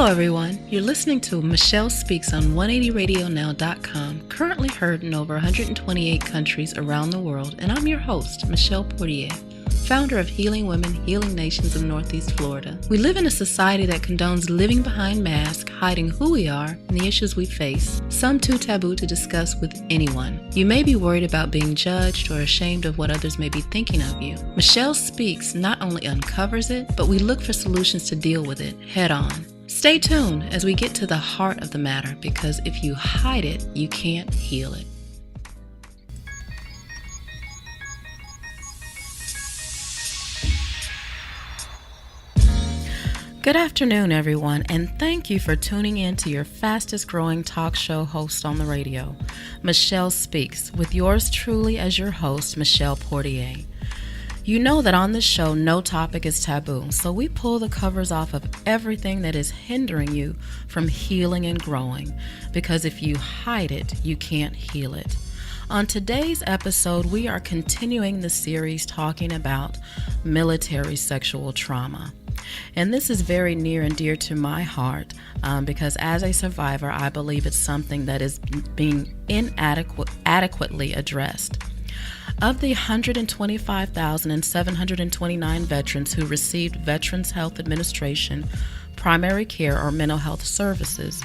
Hello everyone, you're listening to Michelle Speaks on 180radionow.com, currently heard in over 128 countries around the world, and I'm your host, Michelle Portier, founder of Healing Women, Healing Nations of Northeast Florida. We live in a society that condones living behind masks, hiding who we are and the issues we face, some too taboo to discuss with anyone. You may be worried about being judged or ashamed of what others may be thinking of you. Michelle Speaks not only uncovers it, but we look for solutions to deal with it head on. Stay tuned as we get to the heart of the matter, because if you hide it, you can't heal it. Good afternoon, everyone, and thank you for tuning in to your fastest growing talk show host on the radio, Michelle Speaks, with yours truly as your host, Michelle Portier. You know that on this show, no topic is taboo, so we pull the covers off of everything that is hindering you from healing and growing, because if you hide it, you can't heal it. On today's episode, we are continuing the series talking about military sexual trauma. And this is very near and dear to my heart because as a survivor, I believe it's something that is being inadequately addressed. Of the 125,729 veterans who received Veterans Health Administration primary care or mental health services,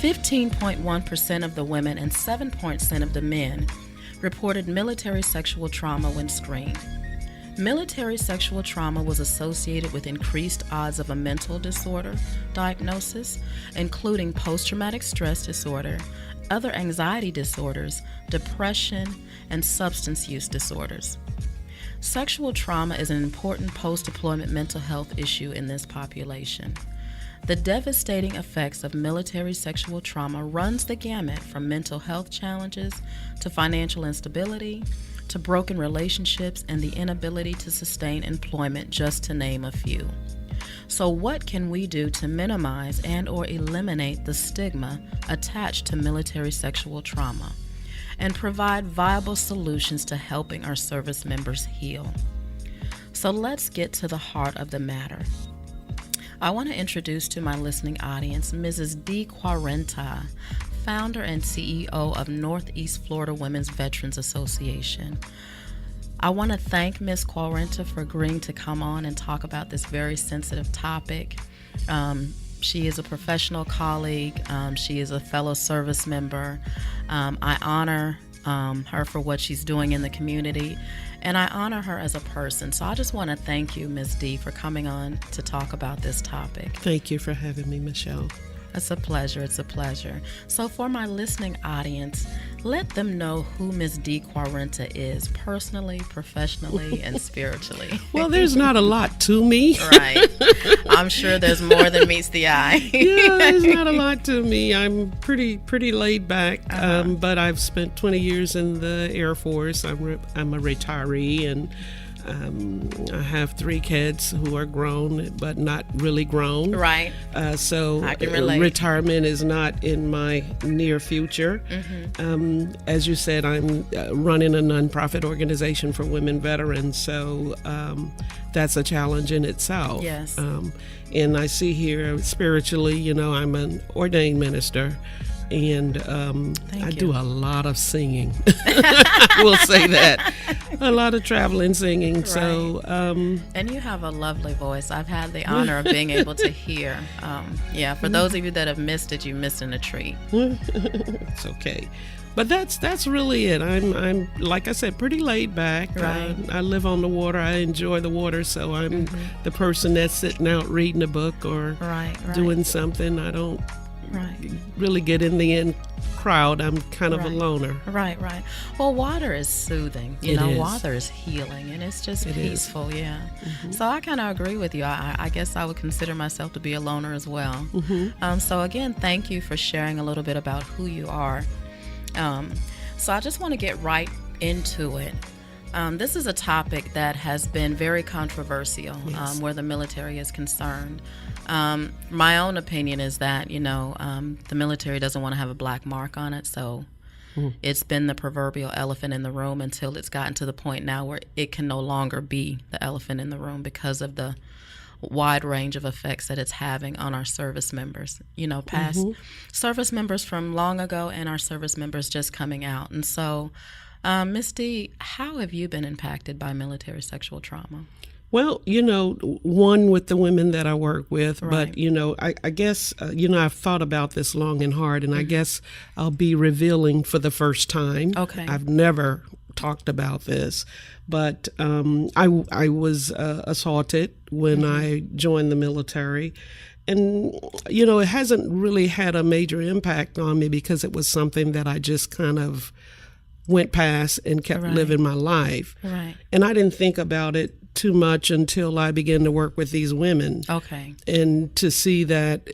15.1% of the women and 7% of the men reported military sexual trauma when screened. Military sexual trauma was associated with increased odds of a mental disorder diagnosis, including post-traumatic stress disorder, other anxiety disorders, depression, and substance use disorders. Sexual trauma is an important post-deployment mental health issue in this population. The devastating effects of military sexual trauma runs the gamut from mental health challenges to financial instability, to broken relationships and the inability to sustain employment, just to name a few. So what can we do to minimize and or eliminate the stigma attached to military sexual trauma and provide viable solutions to helping our service members heal? So let's get to the heart of the matter. I want to introduce to my listening audience Mrs. D. Quarenta, founder and CEO of Northeast Florida Women's Veterans Association. I want to thank Ms. Quarenta for agreeing to come on and talk about this very sensitive topic. She is a professional colleague. She is a fellow service member. I honor her for what she's doing in the community, and I honor her as a person. So I just want to thank you, Ms. D, for coming on to talk about this topic. Thank you for having me, Michelle. It's a pleasure. It's a pleasure. So for my listening audience, let them know who Ms. D. Quarenta is personally, professionally, and spiritually. Well, there's not a lot to me. Right. I'm sure there's more than meets the eye. Yeah, there's not a lot to me. I'm pretty laid back, but I've spent 20 years in the Air Force. I'm a retiree, and I have 3 kids who are grown, but not really grown. Right. So I can relate. Retirement is not in my near future. Mm-hmm. As you said, I'm running a nonprofit organization for women veterans, so that's a challenge in itself. Yes. And I see here spiritually, I'm an ordained minister. And do a lot of singing. We'll say that. A lot of traveling singing. Right. So, and you have a lovely voice. I've had the honor of being able to hear. For those of you that have missed it, you missed in a treat. It's okay. But that's really it. I'm like I said, pretty laid back. Right. I live on the water. I enjoy the water, so I'm the person that's sitting out reading a book or doing something. I don't really get in the in crowd. I'm kind of a loner. Right. Well, water is soothing. Water is healing, and it's just peaceful. Yeah. Mm-hmm. So I kind of agree with you. I guess I would consider myself to be a loner as well. Mm-hmm. So again, thank you for sharing a little bit about who you are. So I just want to get right into it. This is a topic that has been very controversial where the military is concerned. My own opinion is that, the military doesn't want to have a black mark on it, so it's been the proverbial elephant in the room until it's gotten to the point now where it can no longer be the elephant in the room because of the wide range of effects that it's having on our service members, past service members from long ago and our service members just coming out. And so, Ms. D, how have you been impacted by military sexual trauma? Well, one with the women that I work with, Right. but, I guess, I've thought about this long and hard, and I guess I'll be revealing for the first time. Okay. I've never talked about this, but I was assaulted when I joined the military. And, it hasn't really had a major impact on me because it was something that I just kind of went past and kept Right. living my life. Right. And I didn't think about it too much until I began to work with these women. Okay. And to see that,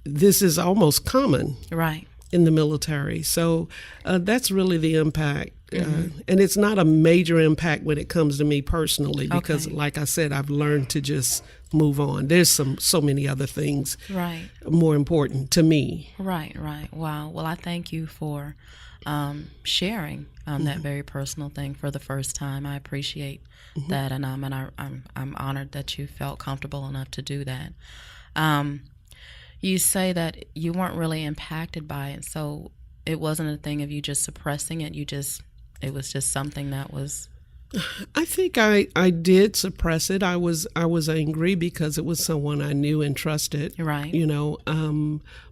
this is almost common Right. in the military. So that's really the impact. And it's not a major impact when it comes to me personally because, Okay. like I said, I've learned to just move on. There's so many other things Right. more important to me. Right. Wow. Well, I thank you for sharing that very personal thing for the first time. I appreciate that, and I'm honored that you felt comfortable enough to do that. You say that you weren't really impacted by it, so it wasn't a thing of you just suppressing it. It was just something that was. I think I did suppress it. I was angry because it was someone I knew and trusted. Right.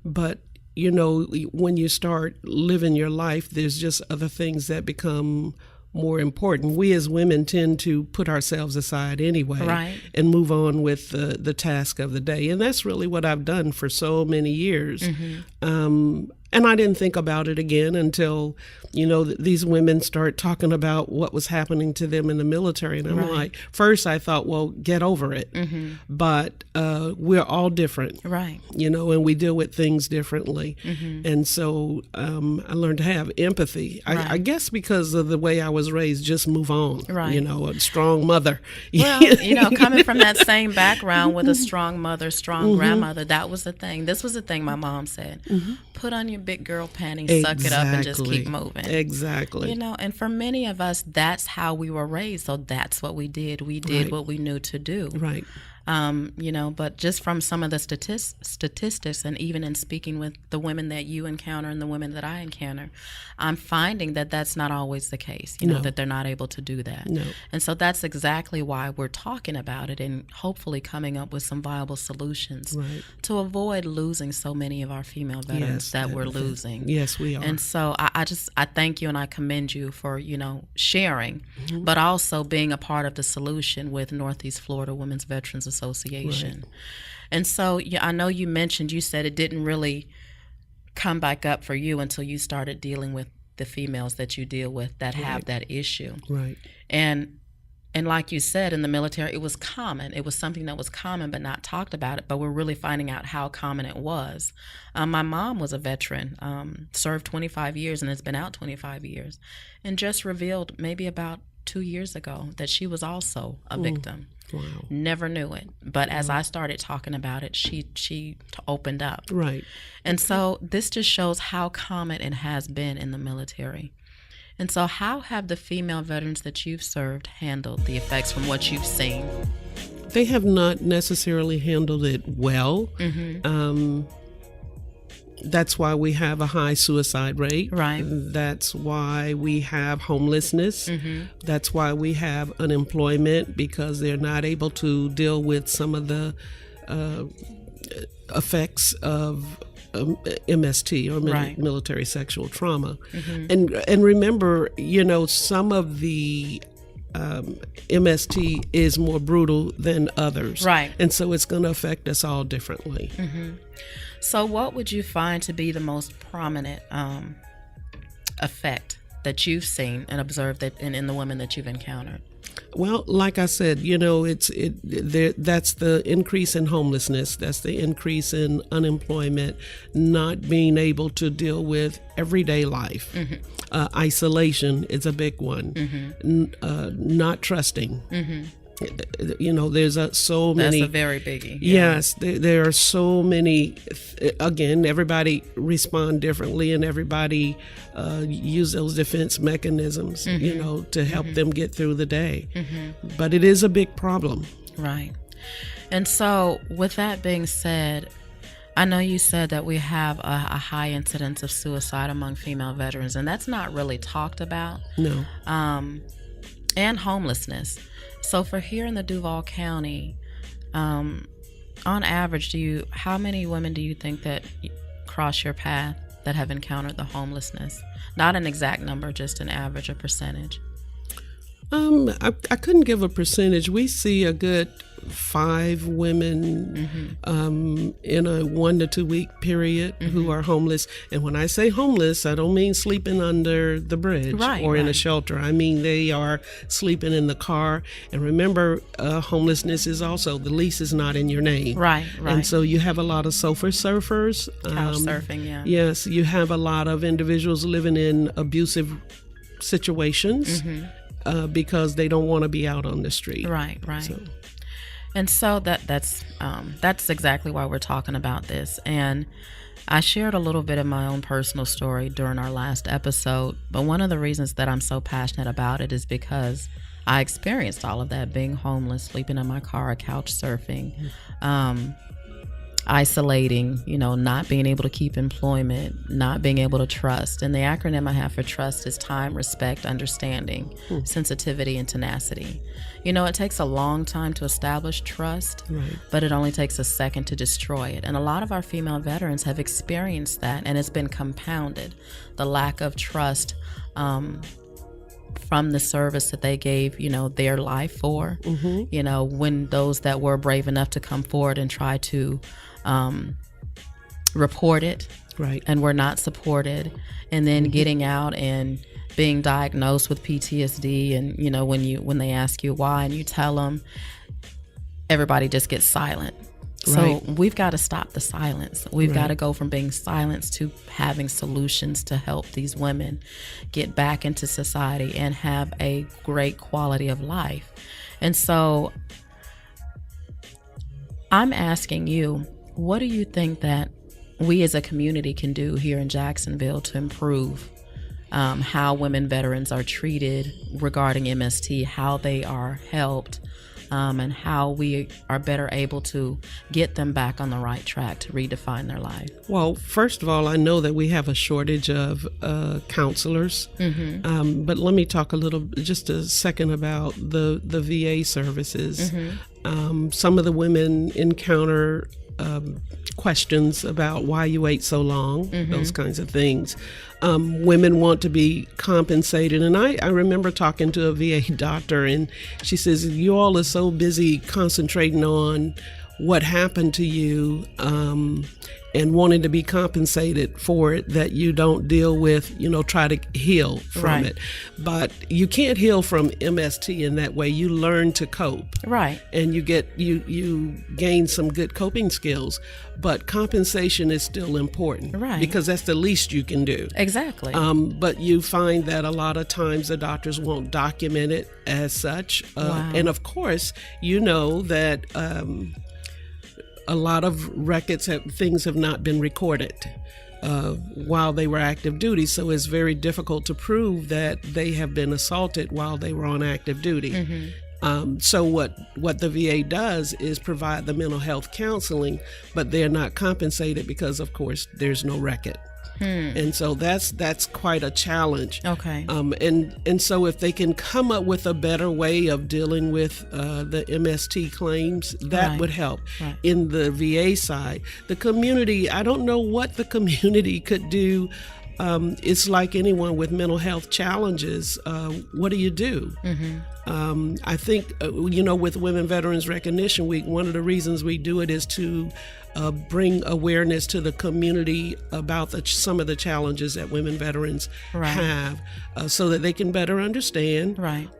But when you start living your life, there's just other things that become more important. We as women tend to put ourselves aside anyway, Right. and move on with the task of the day. And that's really what I've done for so many years. And I didn't think about it again until, these women start talking about what was happening to them in the military. And I'm Right. like, first I thought, well, get over it. But we're all different. Right. And we deal with things differently. And so I learned to have empathy. Right. I guess because of the way I was raised, just move on. Right. A strong mother. Well, coming from that same background with a strong mother, strong grandmother, that was the thing. This was the thing my mom said. Put on your big girl panties, suck it up, and just keep moving. Exactly. And for many of us, that's how we were raised. So that's what we did. We did Right. what we knew to do. Right. But just from some of the statistics, and even in speaking with the women that you encounter and the women that I encounter, I'm finding that that's not always the case, No. that they're not able to do that. No. And so that's exactly why we're talking about it and hopefully coming up with some viable solutions Right. to avoid losing so many of our female veterans Yes, that we're losing. Yes, we are. And so I thank you and I commend you for, sharing, but also being a part of the solution with Northeast Florida Women's Veterans Association. Right. And so I know you said it didn't really come back up for you until you started dealing with the females that you deal with that have that issue. Right. And like you said, in the military, it was common. It was something that was common but not talked about it, but we're really finding out how common it was. My mom was a veteran, served 25 years and has been out 25 years, and just revealed maybe about 2 years ago that she was also a victim. Wow. Never knew it. But as I started talking about it, she opened up. Right. And so this just shows how common it has been in the military. And so how have the female veterans that you've served handled the effects from what you've seen? They have not necessarily handled it well. That's why we have a high suicide rate. Right. That's why we have homelessness. That's why we have unemployment, because they're not able to deal with some of the effects of MST, or Right. military sexual trauma. And remember, some of the MST is more brutal than others. Right. And so it's going to affect us all differently. So what would you find to be the most prominent effect that you've seen and observed in the women that you've encountered? Well, like I said, that's the increase in homelessness. That's the increase in unemployment, not being able to deal with everyday life. Isolation is a big one. Not trusting. There's so many. That's a very biggie. Yes, there are so many. Again, everybody respond differently, and everybody use those defense mechanisms, to help them get through the day. But it is a big problem. Right. And so, with that being said, I know you said that we have a high incidence of suicide among female veterans, and that's not really talked about. No. And homelessness. So for here in the Duval County, on average, how many women do you think that cross your path that have encountered the homelessness? Not an exact number, just an average, a percentage. I couldn't give a percentage. We see a good 5 women in a 1 to 2 week period who are homeless. And when I say homeless, I don't mean sleeping under the bridge or in a shelter. I mean they are sleeping in the car. And remember, homelessness is also, the lease is not in your name. Right. And so you have a lot of sofa surfers. Couch surfing, yeah. Yes, you have a lot of individuals living in abusive situations. Because they don't want to be out on the street. Right. So. And so that's exactly why we're talking about this. And I shared a little bit of my own personal story during our last episode, but one of the reasons that I'm so passionate about it is because I experienced all of that, being homeless, sleeping in my car, couch surfing, isolating, not being able to keep employment, not being able to trust. And the acronym I have for trust is time, respect, understanding, sensitivity, and tenacity. It takes a long time to establish trust, but it only takes a second to destroy it. And a lot of our female veterans have experienced that, and it's been compounded. The lack of trust from the service that they gave, their life for, when those that were brave enough to come forward and try to report it, and were not supported, and then getting out and being diagnosed with PTSD, and when they ask you why and you tell them, everybody just gets silent. So we've got to stop the silence. We've got to go from being silenced to having solutions to help these women get back into society and have a great quality of life. And so I'm asking you, what do you think that we as a community can do here in Jacksonville to improve how women veterans are treated regarding MST, how they are helped, and how we are better able to get them back on the right track to redefine their life? Well, first of all, I know that we have a shortage of counselors, but let me talk just a second about the VA services. Some of the women encounter questions about why you wait so long, those kinds of things. Women want to be compensated. And I remember talking to a VA doctor, and she says, you all are so busy concentrating on what happened to you and wanting to be compensated for it that you don't deal with, try to heal from it. But you can't heal from MST in that way. You learn to cope. And you gain some good coping skills. But compensation is still important. Because that's the least you can do. Exactly. But you find that a lot of times the doctors won't document it as such. And of course, that a lot of things have not been recorded while they were active duty. So it's very difficult to prove that they have been assaulted while they were on active duty. So what the VA does is provide the mental health counseling, but they're not compensated because, of course, there's no record. And so that's quite a challenge. And so if they can come up with a better way of dealing with the MST claims, that would help. In the VA side, the community, I don't know what the community could do. It's like anyone with mental health challenges. What do you do? I think, with Women Veterans Recognition Week, one of the reasons we do it is to bring awareness to the community about some of the challenges that women veterans have, so that they can better understand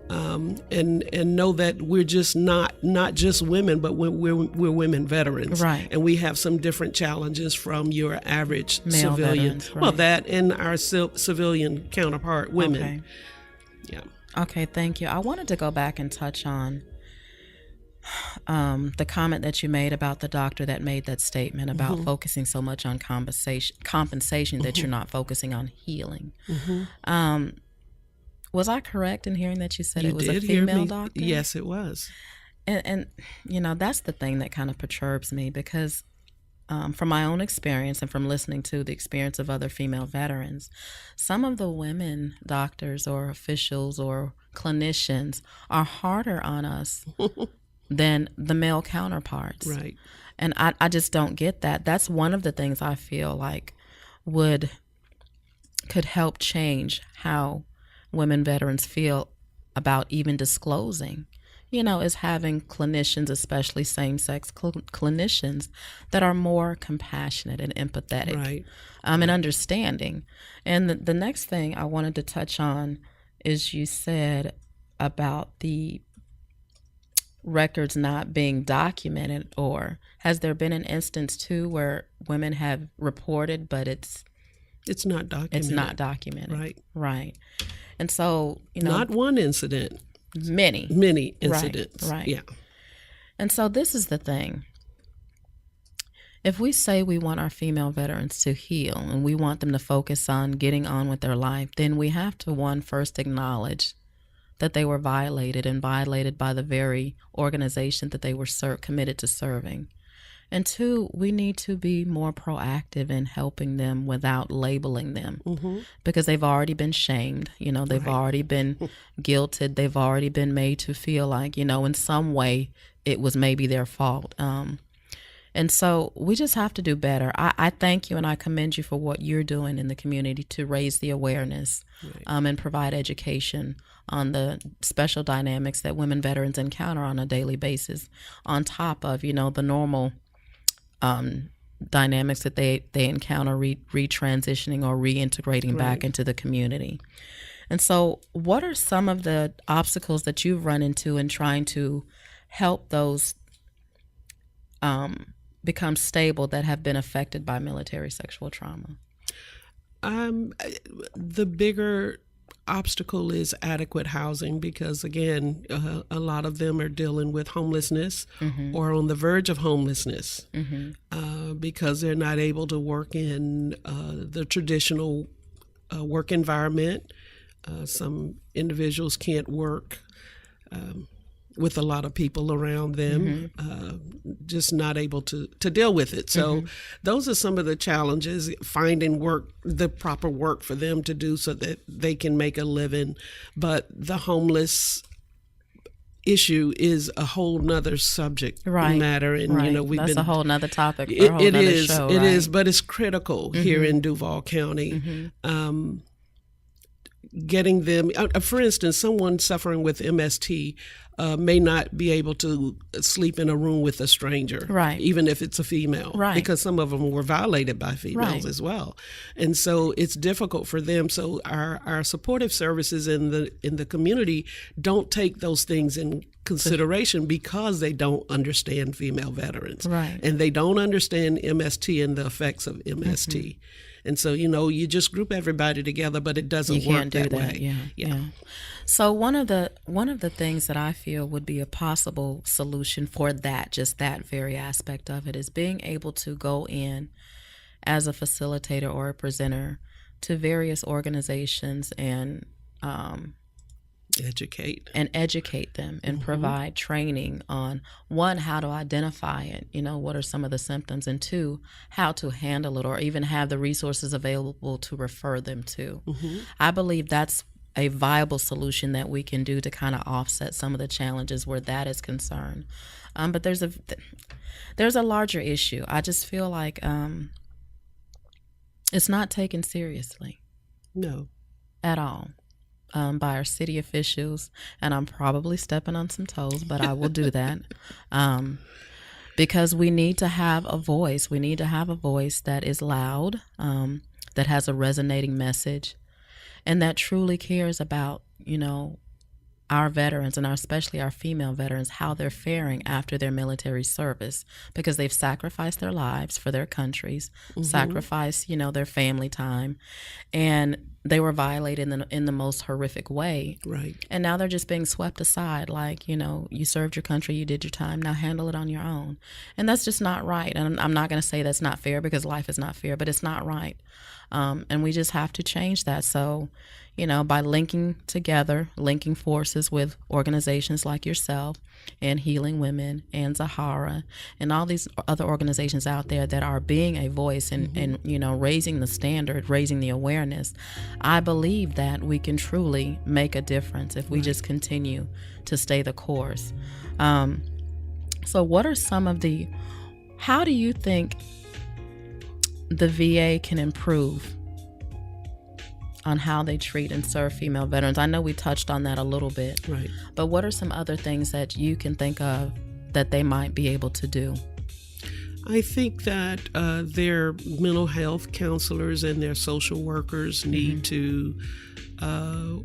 and know that we're just not just women, but we're women veterans. And we have some different challenges from your average male civilian. Veterans, Well, that and our civilian counterpart women. Okay, thank you. I wanted to go back and touch on the comment that you made about the doctor that made that statement about focusing so much on compensation that you're not focusing on healing. Was I correct in hearing that you said it was a female doctor? Yes, it was. and that's the thing that kind of perturbs me, because from my own experience and from listening to the experience of other female veterans, some of the women doctors or officials or clinicians are harder on us than the male counterparts. Right. And I just don't get that. That's one of the things I feel like could help change how women veterans feel about even disclosing, is having clinicians, especially same-sex clinicians, that are more compassionate and empathetic, Right. And understanding. And the next thing I wanted to touch on is you said about the records not being documented, or has there been an instance too where women have reported but it's not documented? It's not documented. Right. And so, not one incident, many incidents. Right. Yeah. And so this is the thing. If we say we want our female veterans to heal and we want them to focus on getting on with their life, then we have to first acknowledge that they were violated by the very organization that they were committed to serving. And two, we need to be more proactive in helping them without labeling them, because they've already been shamed. They've already been guilted. They've already been made to feel like, in some way it was maybe their fault. And so we just have to do better. I thank you and I commend you for what you're doing in the community to raise the awareness, and provide education on the special dynamics that women veterans encounter on a daily basis, on top of, the normal dynamics that they encounter retransitioning or reintegrating back into the community. And so what are some of the obstacles that you've run into in trying to help those become stable that have been affected by military sexual trauma? The bigger obstacle is adequate housing, because again, a lot of them are dealing with homelessness or on the verge of homelessness, because they're not able to work in the traditional work environment. Some individuals can't work with a lot of people around them, just not able to deal with it. So those are some of the challenges, finding work, the proper work for them to do so that they can make a living. But the homeless issue is a whole nother subject matter. And, that's a whole nother topic for a whole nother show. It is, but it's critical here in Duval County. Getting them, for instance, someone suffering with MST may not be able to sleep in a room with a stranger, even if it's a female, because some of them were violated by females as well. And so it's difficult for them. So our supportive services in the community don't take those things in consideration, because they don't understand female veterans, and they don't understand MST and the effects of MST. And so, you just group everybody together, but it doesn't work that way. Yeah. So one of the things that I feel would be a possible solution for that, just that very aspect of it, is being able to go in as a facilitator or a presenter to various organizations and educate them and provide training on, one, how to identify it, what are some of the symptoms, and two, how to handle it, or even have the resources available to refer them to. I believe that's a viable solution that we can do to kind of offset some of the challenges where that is concerned. But there's a larger issue. I just feel like it's not taken seriously. No. At all. By our city officials, and I'm probably stepping on some toes, but I will do that, because we need to have a voice. We need to have a voice that is loud, that has a resonating message, and that truly cares about, our veterans, and especially our female veterans, how they're faring after their military service, because they've sacrificed their lives for their countries, sacrificed, their family time, and they were violated in the most horrific way. Right. And now they're just being swept aside. Like, you served your country, you did your time, now handle it on your own. And that's just not right. And I'm not going to say that's not fair, because life is not fair, but it's not right. And we just have to change that. So, by linking forces with organizations like yourself and Healing Women and Zahara and all these other organizations out there that are being a voice and raising the standard, raising the awareness, I believe that we can truly make a difference if we just continue to stay the course. So what are how do you think the VA can improve on how they treat and serve female veterans? I know we touched on that a little bit. Right. But what are some other things that you can think of that they might be able to do? I think that their mental health counselors and their social workers need to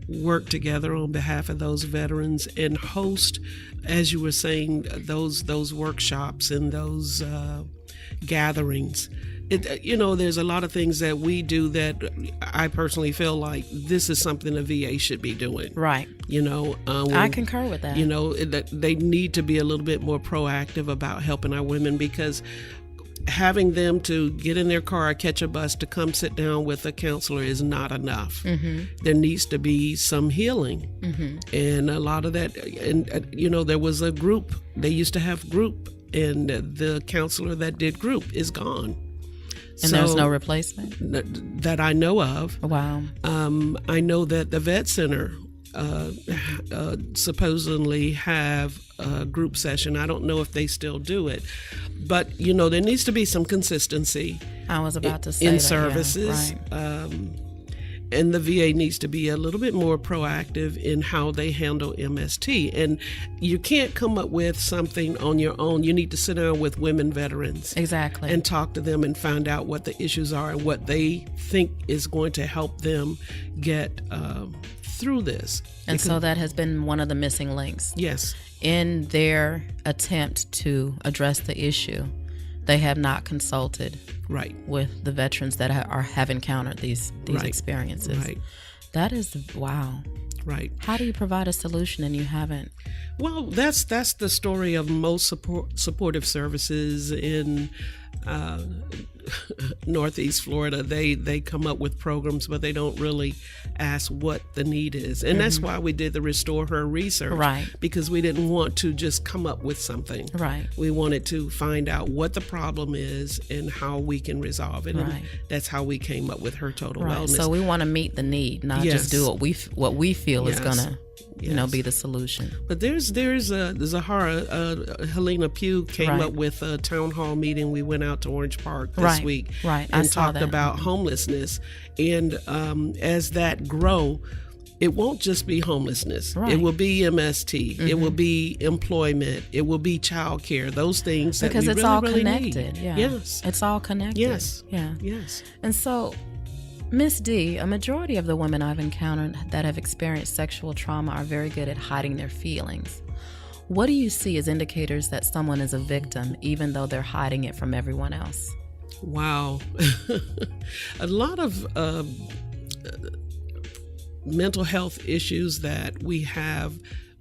work together on behalf of those veterans and host, as you were saying, those workshops and those gatherings. There's a lot of things that we do that I personally feel like this is something the VA should be doing. Right. I concur with that. That they need to be a little bit more proactive about helping our women, because having them to get in their car or catch a bus to come sit down with a counselor is not enough. There needs to be some healing. And a lot of that, and there was a group, they used to have group, and the counselor that did group is gone. And there's no replacement? That I know of. Wow. I know that the Vet Center supposedly have a group session. I don't know if they still do it. But, there needs to be some consistency. I was about to say in that, services. Yeah, right. And the VA needs to be a little bit more proactive in how they handle MST. And you can't come up with something on your own. You need to sit down with women veterans. Exactly. And talk to them and find out what the issues are and what they think is going to help them get through this. And so that has been one of the missing links. Yes. In their attempt to address the issue, they have not consulted with the veterans that have encountered these experiences. Right. That is, wow. Right. How do you provide a solution and you haven't? Well, that's the story of most supportive services in Northeast Florida. They come up with programs, but they don't really ask what the need is. And that's why we did the Restore Her research. Right. Because we didn't want to just come up with something. Right. We wanted to find out what the problem is and how we can resolve it. And that's how we came up with Her Total Wellness. So we want to meet the need, not just do what we feel is going to be the solution. But there's Zahara, Helena Pugh came up with a town hall meeting. We went out to Orange Park this week and talked about homelessness. And as that grow, it won't just be homelessness. It will be MST. It will be employment. It will be childcare. Those things that because we it's really, all really connected. need. Yeah. Yes, it's all connected. Yes. Yeah. Yes. And so, Miss D, a majority of the women I've encountered that have experienced sexual trauma are very good at hiding their feelings. What do you see as indicators that someone is a victim, even though they're hiding it from everyone else? Wow. A lot of mental health issues that we have,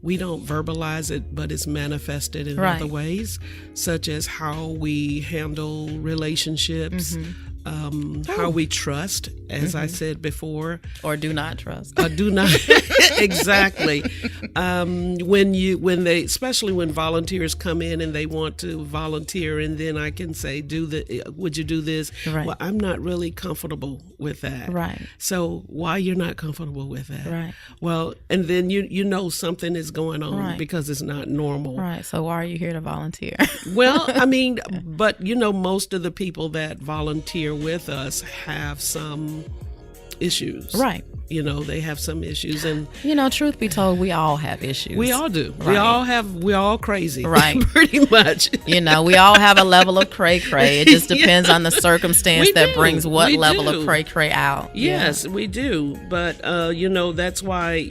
we don't verbalize it, but it's manifested in other ways, such as how we handle relationships, how we trust, as I said before, or do not trust. Do not exactly. Especially when volunteers come in and they want to volunteer, and then I can say, would you do this? Right. Well, I'm not really comfortable with that. Right. So why you're not comfortable with that? Right. Well, and then you know something is going on because it's not normal. Right. So why are you here to volunteer? Well, I mean, but most of the people that volunteer with us have some issues. Right. They have some issues, and truth be told, we all have issues. We all do. Right. We're all crazy. Right. Pretty much. We all have a level of cray-cray. It just depends on the circumstance that brings what level of cray-cray out. Yes, we do. But that's why,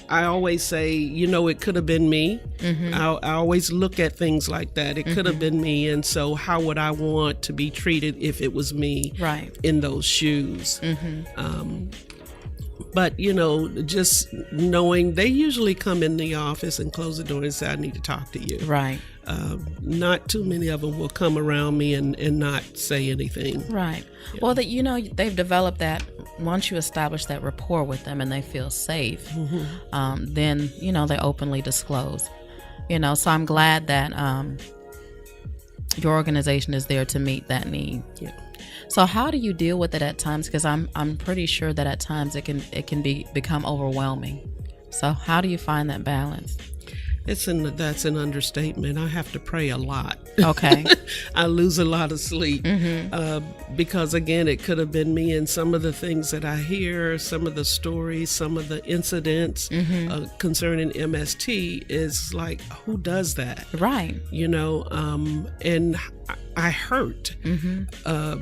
I always say, it could have been me. I always look at things like that. It could have been me. And so how would I want to be treated if it was me in those shoes? But, you know, just knowing they usually come in the office and close the door and say, I need to talk to you. Right. Not too many of them will come around me and not say anything. Right. Yeah. Well, that, you know, they've developed that. Once you establish that rapport with them and they feel safe, then, you know, they openly disclose. You know, so I'm glad that your organization is there to meet that need. Yeah. So how do you deal with it at times? Because I'm pretty sure that at times it can become overwhelming. So how do you find that balance? That's an understatement. I have to pray a lot. Okay. I lose a lot of sleep because, again, it could have been me, and some of the things that I hear, some of the stories, some of the incidents concerning MST is like, who does that? Right. You know, and I hurt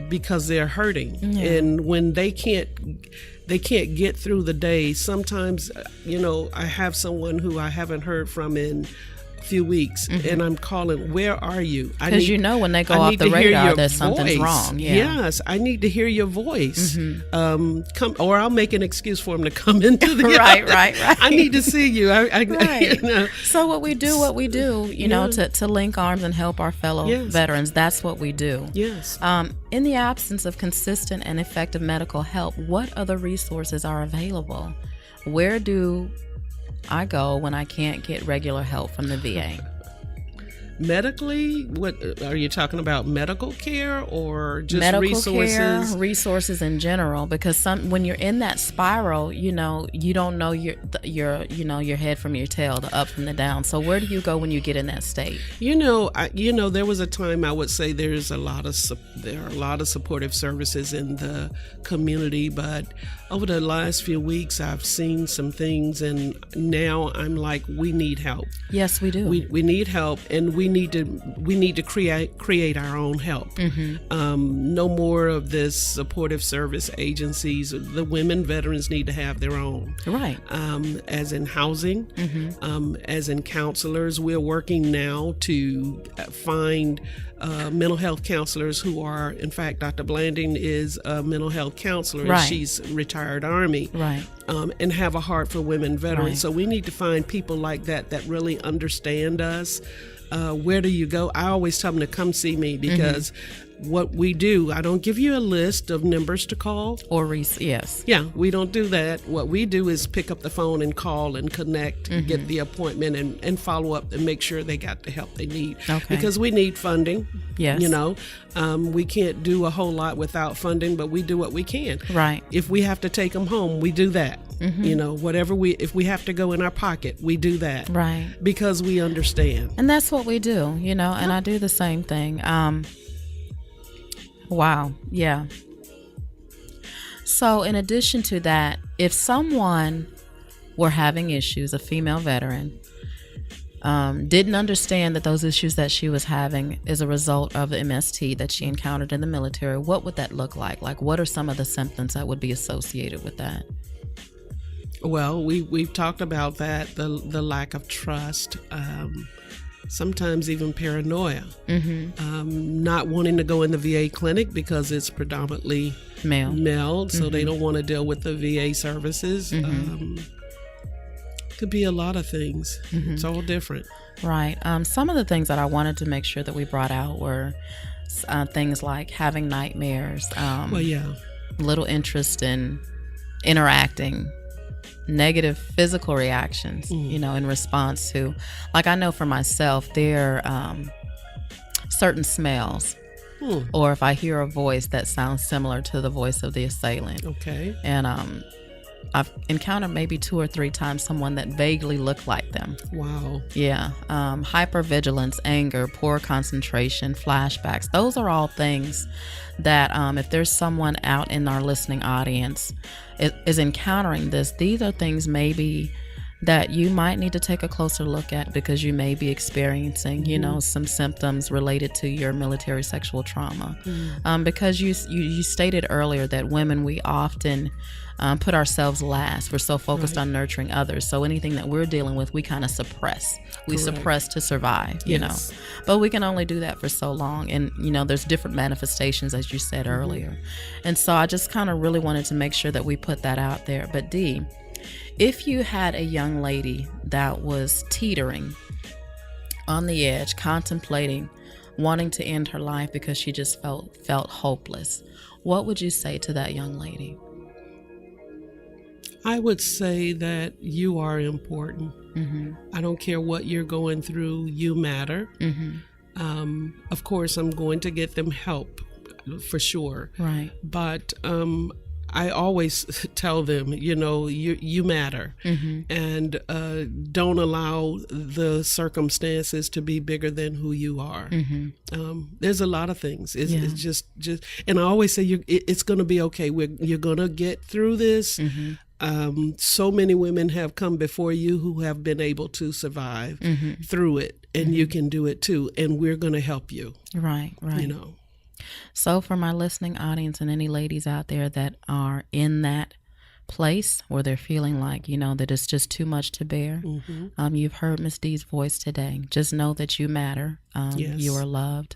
because they're hurting. Yeah. And when they can't get through the day. Sometimes, you know, I have someone who I haven't heard from in a few weeks, and I'm calling, where are you? Because you know when they go off the radar that something's wrong. Yeah. Yes, I need to hear your voice. Come, or I'll make an excuse for them to come into the right. I need to see you. Right. You know. So what we do, you know, to link arms and help our fellow veterans, that's what we do. Yes. In the absence of consistent and effective medical help, what other resources are available? Where do I go when I can't get regular help from the VA? Medically, what are you talking about? Medical care or just medical resources? Care, resources in general, because when you're in that spiral, you know, you don't know your head from your tail, the up from the down. So where do you go when you get in that state? You know, there was a time I would say there are a lot of supportive services in the community, but over the last few weeks, I've seen some things, and now I'm like, we need help. Yes, we do. We need help, and we need to create our own help. No more of this supportive service agencies. The women veterans need to have their own. Right. As in housing, as in counselors. We're working now to find mental health counselors who are, in fact, Dr. Blanding is a mental health counselor. Right. She's retired Army. Right. And have a heart for women veterans. Right. So we need to find people like that really understand us. Where do you go? I always tell them to come see me, because what we do, I don't give you a list of numbers to call. Yes. Yeah, we don't do that. What we do is pick up the phone and call and connect, get the appointment and follow up and make sure they got the help they need. Okay. Because we need funding. Yes. You know, we can't do a whole lot without funding, but we do what we can. Right. If we have to take them home, we do that. You know, if we have to go in our pocket, we do that. Right. Because we understand. And that's what we do, you know, and I do the same thing. Wow. Yeah. So in addition to that, if someone were having issues, a female veteran, didn't understand that those issues that she was having is a result of the MST that she encountered in the military, what would that look like? Like, what are some of the symptoms that would be associated with that? Well, we've talked about that, the lack of trust, sometimes even paranoia, not wanting to go in the VA clinic because it's predominantly male, so they don't want to deal with the VA services. Could be a lot of things. It's all different. Right. Some of the things that I wanted to make sure that we brought out were things like having nightmares, little interest in interacting, negative physical reactions, you know, in response to, like, I know for myself, there are certain smells, or if I hear a voice that sounds similar to the voice of the assailant. Okay. And I've encountered maybe 2 or 3 times someone that vaguely looked like them. Wow. Yeah. Hypervigilance, anger, poor concentration, flashbacks. Those are all things that if there's someone out in our listening audience is encountering this, these are things maybe that you might need to take a closer look at, because you may be experiencing, some symptoms related to your military sexual trauma. Because you stated earlier that women, we often put ourselves last. We're so focused on nurturing others. So anything that we're dealing with, we kind of suppress. We suppress to survive, you know. But we can only do that for so long. And, there's different manifestations, as you said earlier. And so I just kind of really wanted to make sure that we put that out there. But Dee, if you had a young lady that was teetering on the edge, contemplating wanting to end her life because she just felt hopeless, what would you say to that young lady? I would say that you are important. I don't care what you're going through, you matter. Of course, I'm going to get them help for sure. Right. But I always tell them, you matter, and don't allow the circumstances to be bigger than who you are. There's a lot of things. It's just, and I always say it's going to be okay. You're going to get through this. So many women have come before you who have been able to survive through it, and you can do it too. And we're going to help you. Right. So for my listening audience and any ladies out there that are in that place where they're feeling like, that it's just too much to bear, you've heard Miss Dee's voice today. Just know that you matter. You are loved,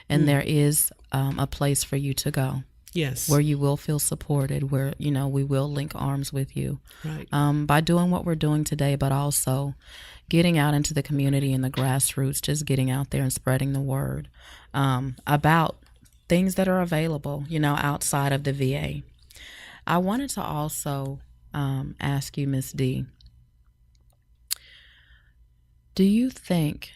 and there is a place for you to go. Yes. Where you will feel supported, where, we will link arms with you. Right. By doing what we're doing today, but also getting out into the community and the grassroots, just getting out there and spreading the word about things that are available, outside of the VA. I wanted to also ask you, Miss D, do you think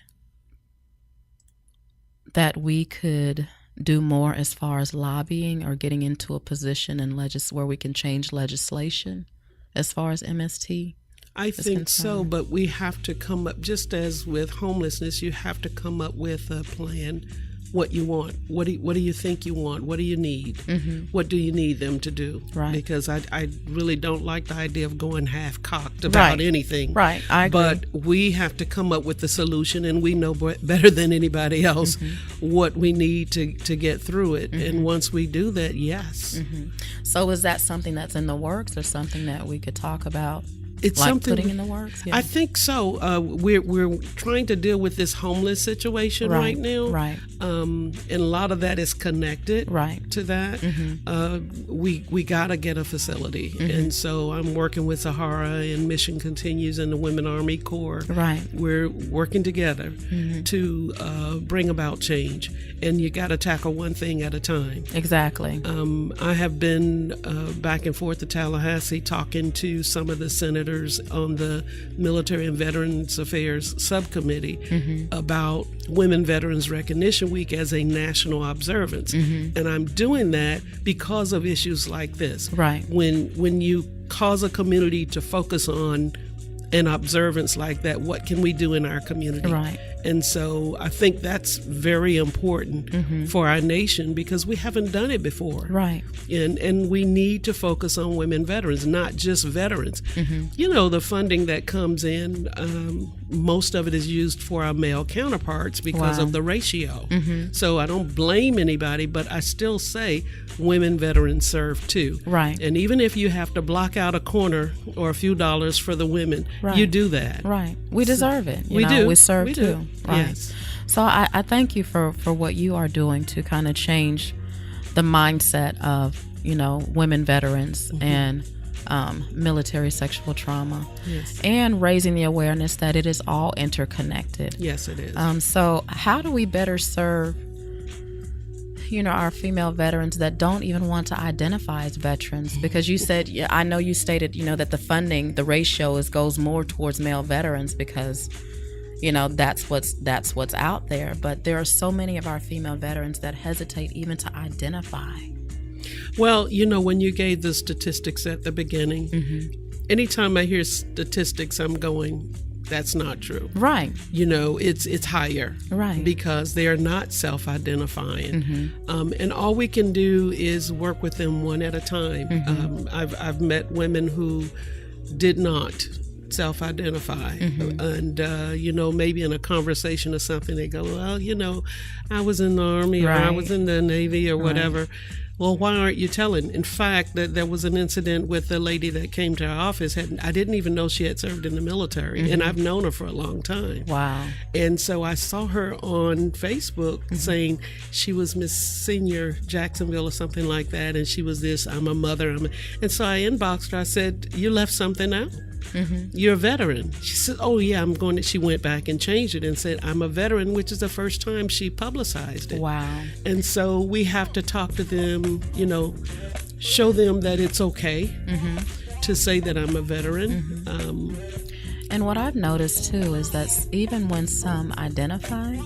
that we could do more as far as lobbying or getting into a position in where we can change legislation as far as MST? I think so, but we have to come up, just as with homelessness, you have to come up with a plan. What you want, what do you think you want, what do you need, what do you need them to do? Right. Because I really don't like the idea of going half-cocked about anything. Right, I agree. But we have to come up with the solution, and we know better than anybody else what we need to get through it. And once we do that, yes. So is that something that's in the works, or something that we could talk about? It's like something putting in the works. I think so. We're trying to deal with this homeless situation right now. Right. And a lot of that is connected. To that. We gotta get a facility, and so I'm working with Sahara and Mission Continues and the Women Army Corps. Right. We're working together to bring about change, and you got to tackle one thing at a time. Exactly. I have been back and forth to Tallahassee talking to some of the senators on the Military and Veterans Affairs Subcommittee about Women Veterans Recognition Week as a national observance. And I'm doing that because of issues like this. Right. When you cause a community to focus on an observance like that, what can we do in our community? Right. And so I think that's very important for our nation, because we haven't done it before. Right. And we need to focus on women veterans, not just veterans. The funding that comes in, most of it is used for our male counterparts because of the ratio. So I don't blame anybody, but I still say women veterans serve too. Right. And even if you have to block out a corner or a few dollars for the women, you do that. Right. We deserve it. We do. We serve too. Right. Yes. So I thank you for what you are doing to kind of change the mindset of, women veterans and military sexual trauma, and raising the awareness that it is all interconnected. Yes, it is. So how do we better serve, our female veterans that don't even want to identify as veterans? Because you said, I know you stated, that the funding, the ratio goes more towards male veterans because that's what's out there. But there are so many of our female veterans that hesitate even to identify. Well, when you gave the statistics at the beginning, anytime I hear statistics, I'm going, that's not true. Right. It's higher. Right. Because they are not self-identifying. And all we can do is work with them one at a time. I've met women who did not self-identify. And, maybe in a conversation or something, they go, well, I was in the Army or I was in the Navy or whatever. Well, why aren't you telling? In fact, there was an incident with a lady that came to our office. I didn't even know she had served in the military, and I've known her for a long time. Wow. And so I saw her on Facebook saying she was Miss Senior Jacksonville or something like that, and she was this, I'm a mother. And so I inboxed her. I said, you left something out? You're a veteran. She said, oh yeah, I'm going to. She went back and changed it and said, I'm a veteran, which is the first time she publicized it. Wow. And so we have to talk to them, show them that it's okay to say that I'm a veteran. And what I've noticed too is that even when some identify,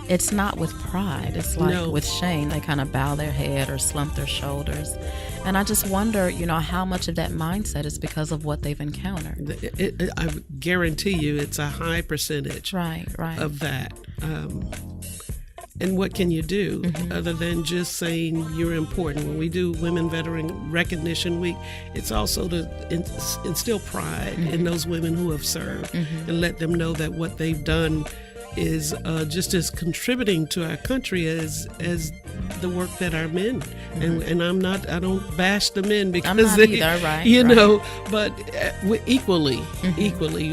it's not with pride. It's like with shame. They kind of bow their head or slump their shoulders. And I just wonder, how much of that mindset is because of what they've encountered. I guarantee you it's a high percentage of that. And what can you do other than just saying you're important? When we do Women Veteran Recognition Week, it's also to instill pride in those women who have served and let them know that what they've done is just as contributing to our country as the work that our men and I don't bash the men because but equally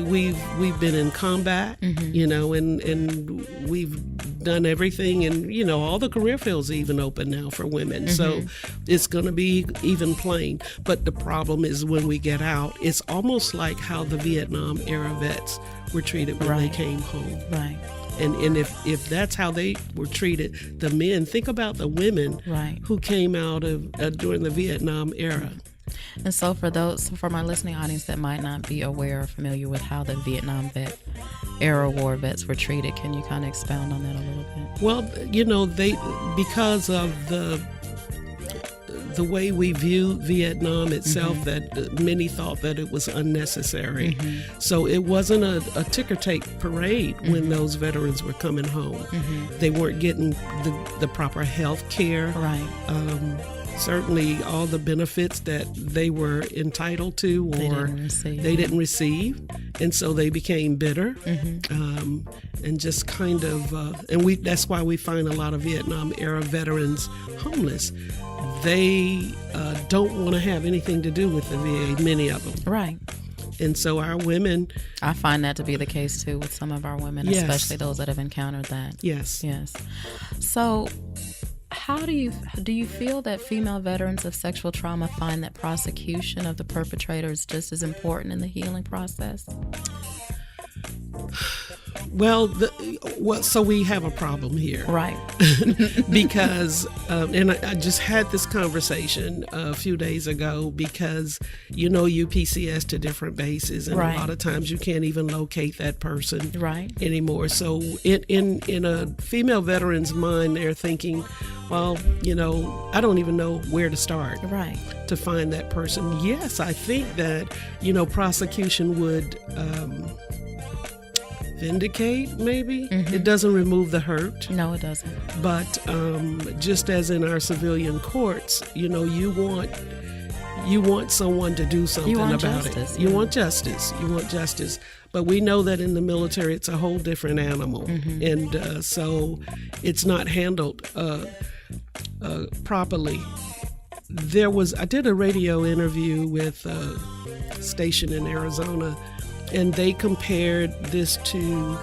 we've been in combat, and we've done everything, and all the career fields even open now for women, so it's going to be even playing. But the problem is when we get out, it's almost like how the Vietnam era vets were treated when they came home. Right. And if that's how they were treated, the men, think about the women who came out of during the Vietnam era. And so for my listening audience that might not be aware or familiar with how the Vietnam era war vets were treated, can you kind of expound on that a little bit? Well, they, because of the way we view Vietnam itself, that many thought that it was unnecessary. So it wasn't a ticker tape parade when those veterans were coming home. They weren't getting the proper health care. Certainly all the benefits that they were entitled to or they didn't receive. And so they became bitter and just kind of, that's why we find a lot of Vietnam era veterans homeless. They don't want to have anything to do with the VA, many of them. Right. And so our women... I find that to be the case, too, with some of our women, especially those that have encountered that. Yes. So how do you feel that female veterans of sexual trauma find that prosecution of the perpetrator is just as important in the healing process? Well, so we have a problem here. Right. Because, and I just had this conversation a few days ago because, UPCS to different bases, and a lot of times you can't even locate that person anymore. So in a female veteran's mind, they're thinking, well, I don't even know where to start to find that person. Yes, I think that, prosecution would... vindicate, maybe. It doesn't remove the hurt. No, it doesn't. But just as in our civilian courts, you want someone to do something about it. You want justice. You want justice. But we know that in the military, it's a whole different animal, and so it's not handled properly. I did a radio interview with a station in Arizona. And they compared this to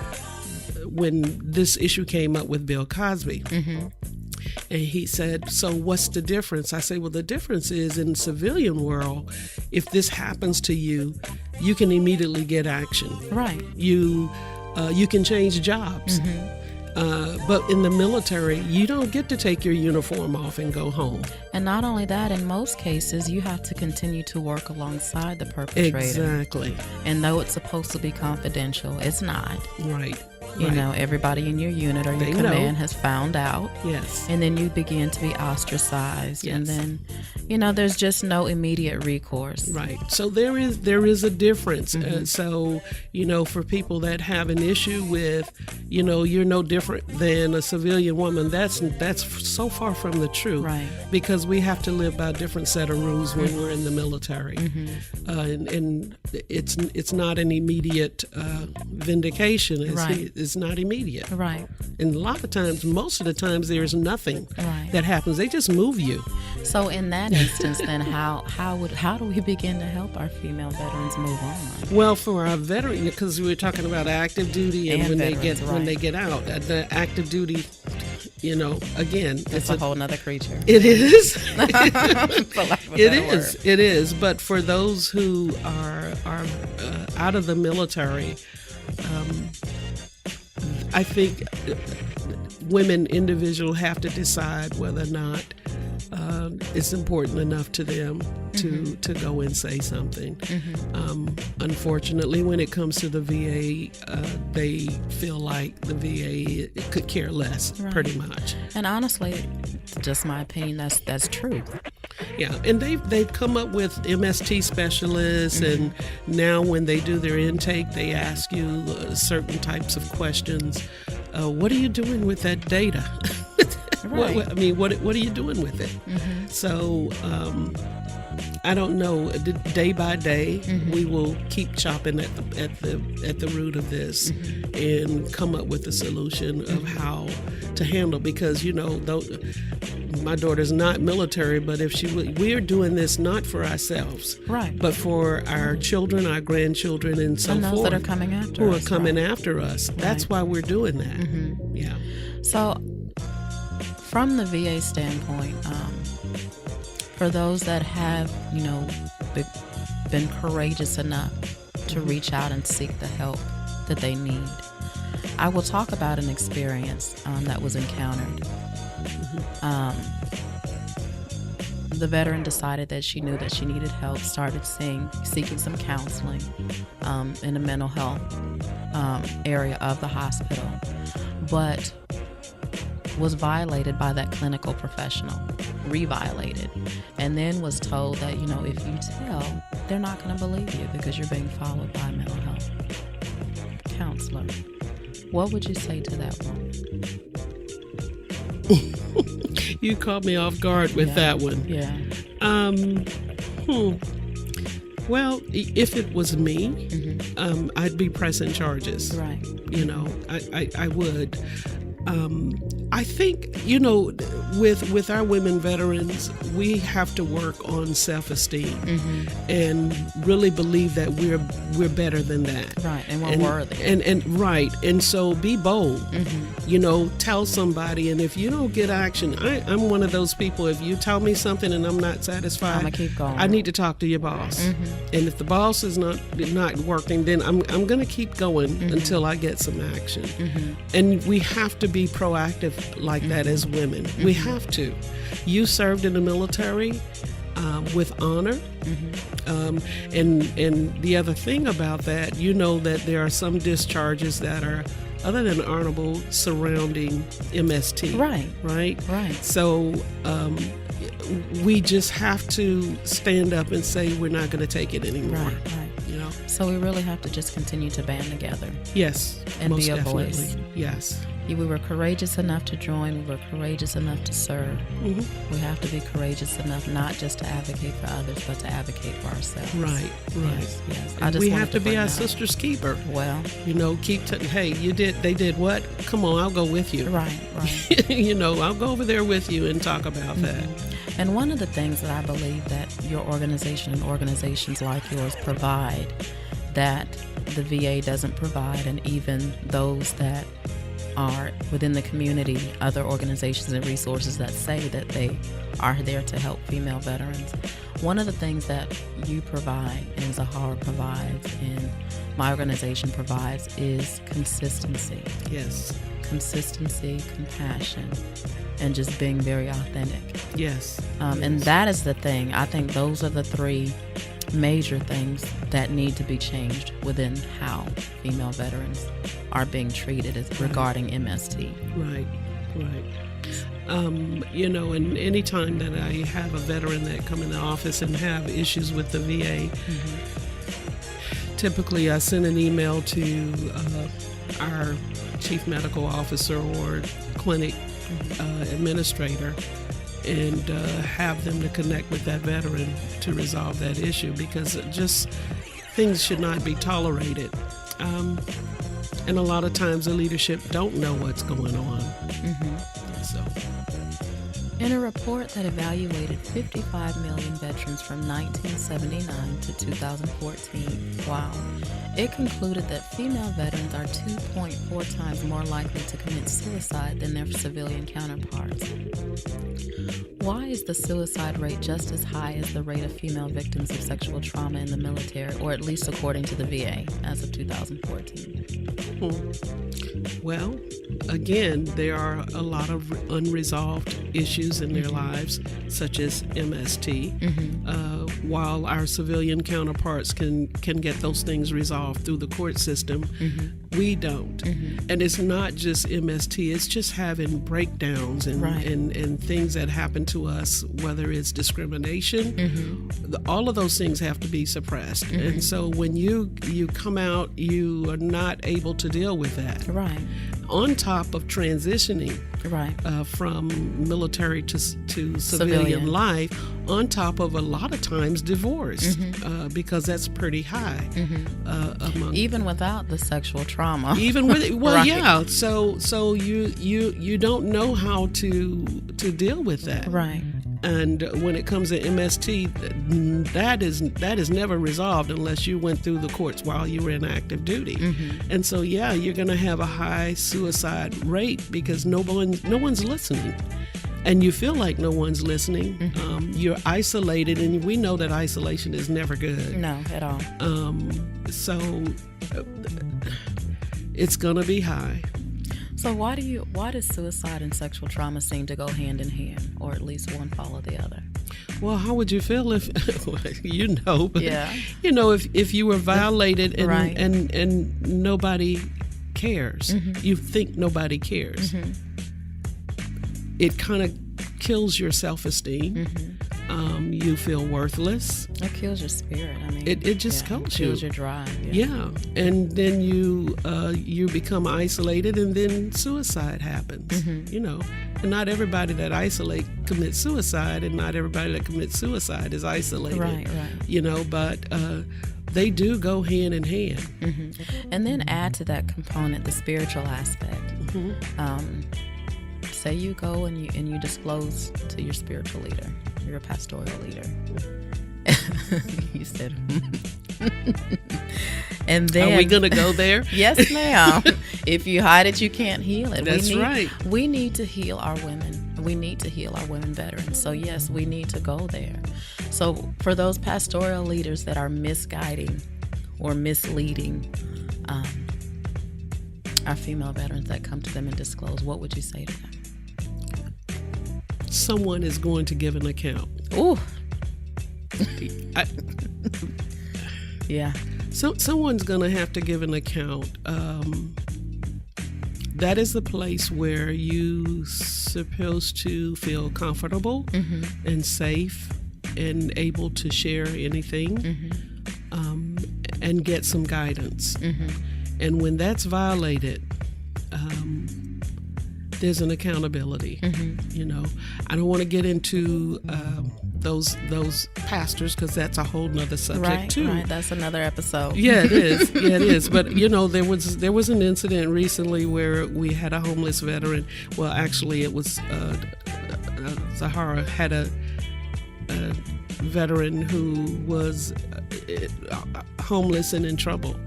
when this issue came up with Bill Cosby. And he said, so what's the difference? I say, well, the difference is in the civilian world, if this happens to you, you can immediately get action. Right. You can change jobs. But in the military, you don't get to take your uniform off and go home. And not only that, in most cases, you have to continue to work alongside the perpetrator. Exactly. And though it's supposed to be confidential, it's not. Right. You know, everybody in your unit or your command has found out. Yes. And then you begin to be ostracized. Yes. And then, there's just no immediate recourse. Right. So there is a difference. So, for people that have an issue with, you're no different different than a civilian woman, that's so far from the truth. Right. Because we have to live by a different set of rules when we're in the military. And it's not an immediate vindication. It's not immediate. Right. And a lot of times, most of the times, there's nothing Right. that happens. They just move you. So in that instance, then how do we begin to help our female veterans move on? Well, for our veteran, because we were talking about active duty and when veterans, they get out, the active duty, again, It's a whole nother creature. It is. For lack of a It better is. word. It is. But for those who are out of the military, I think women individual have to decide whether or not it's important enough to them to go and say something. Unfortunately, when it comes to the VA, they feel like the VA could care less, Right. pretty much. And honestly, just my opinion, that's true. Yeah, and they've come up with MST specialists, and now when they do their intake, they ask you certain types of questions. What are you doing with that data? Right. What are you doing with it? So I don't know. Day by day, we will keep chopping at the root of this and come up with a solution of how to handle. Because though my daughter's not military, but if we are doing this not for ourselves, Right. but for our children, our grandchildren, and so And those forth, that are coming after who us. are coming right. after us. That's why we're doing that. Yeah. So, from the VA standpoint, for those that have, been courageous enough to reach out and seek the help that they need, I will talk about an experience that was encountered. The veteran decided that she knew that she needed help, started seeking some counseling in the mental health area of the hospital, but was violated by that clinical professional, re-violated, and then was told that, if you tell, they're not going to believe you because you're being followed by a mental health counselor. What would you say to that woman? You caught me off guard with that one. Yeah. Well, if it was me, I'd be pressing charges. Right. I would. I think, with our women veterans, we have to work on self-esteem and really believe that we're better than that. Right, and we're worthy. And right, and so be bold. Tell somebody, and if you don't get action, I'm one of those people. If you tell me something and I'm not satisfied, I'm gonna keep going. I need to talk to your boss. And if the boss is not working, then I'm gonna keep going until I get some action. And we have to be proactive like that as women. We have to. You served in the military with honor. And the other thing about that, that there are some discharges that are other than honorable surrounding MST. Right. Right. So we just have to stand up and say we're not going to take it anymore. Right. So we really have to just continue to band together. Yes. And most be a definitely. voice. Yes. We were courageous enough to join. We were courageous enough to serve. We have to be courageous enough not just to advocate for others, but to advocate for ourselves. Right. Yes. And we have to be our sister's keeper. Well, hey, they did what? Come on, I'll go with you. Right. I'll go over there with you and talk about that. And one of the things that I believe that your organization and organizations like yours provide that the VA doesn't provide, and even those that are within the community, other organizations and resources that say that they are there to help female veterans. One of the things that you provide and Zahara provides and my organization provides is consistency. Yes. Consistency, compassion, and just being very authentic. Yes. And that is the thing. I think those are the three major things that need to be changed within how female veterans are being treated regarding MST. Right. And any time that I have a veteran that come in the office and have issues with the VA, typically I send an email to our chief medical officer or clinic administrator, and have them to connect with that veteran to resolve that issue, because just things should not be tolerated. And a lot of times the leadership don't know what's going on. So, in a report that evaluated 55 million veterans from 1979 to 2014, wow, it concluded that female veterans are 2.4 times more likely to commit suicide than their civilian counterparts. Why is the suicide rate just as high as the rate of female victims of sexual trauma in the military, or at least according to the VA as of 2014? Well, again, there are a lot of unresolved issues in their lives, such as MST, while our civilian counterparts can get those things resolved through the court system. We don't. And it's not just MST, it's just having breakdowns and things that happen to us, whether it's discrimination. All of those things have to be suppressed. And so when you come out, you are not able to deal with that. Right. On top of transitioning from military to civilian life, on top of a lot of times divorce, because that's pretty high. Among, even without the sexual trauma. Even with yeah. So you don't know how to deal with that. Right. And when it comes to MST, that is never resolved unless you went through the courts while you were in active duty. And so, yeah, you're going to have a high suicide rate because no one's listening. And you feel like no one's listening. You're isolated, and we know that isolation is never good. No, at all. So it's going to be high. So why does suicide and sexual trauma seem to go hand in hand, or at least one follow the other? Well, how would you feel if Yeah. if you were violated and nobody cares? You think nobody cares. It kind of kills your self-esteem. You feel worthless. It kills your spirit. I mean, it just kills you. Kills your drive. Yeah, and then you become isolated, and then suicide happens. And not everybody that isolate commits suicide, and not everybody that commits suicide is isolated. Right. But they do go hand in hand. And then add to that component the spiritual aspect. Say you go and you disclose to your spiritual leader, your pastoral leader. You said, and then, are we going to go there? Yes, ma'am. If you hide it, you can't heal it. That's right. We need to heal our women. We need to heal our women veterans. So yes, we need to go there. So for those pastoral leaders that are misguiding or misleading our female veterans that come to them and disclose, what would you say to them? Someone is going to give an account. Ooh. Yeah. So someone's going to have to give an account. That is the place where you supposed to feel comfortable and safe and able to share anything and get some guidance. And when that's violated, there's an accountability. I don't want to get into those pastors, because that's a whole nother subject too. Right, that's another episode. Yeah, it is. Yeah, it is. But there was an incident recently where we had a homeless veteran. Well, actually, it was Zahara had a veteran who was homeless and in trouble,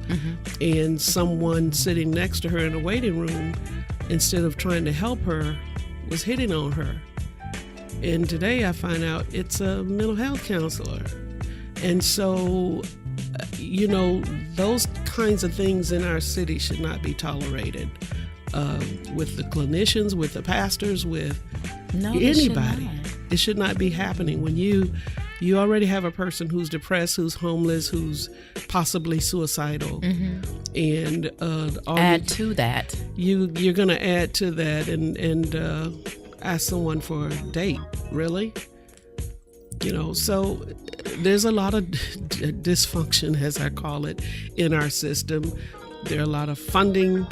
and someone sitting next to her in a waiting room, instead of trying to help her, was hitting on her. And today I find out it's a mental health counselor. And so, those kinds of things in our city should not be tolerated. With the clinicians, with the pastors, with anybody. It should not be happening. When you already have a person who's depressed, who's homeless, who's possibly suicidal, and add to that, you're going to add to that and ask someone for a date. Really? So there's a lot of dysfunction, as I call it, in our system. There are a lot of funding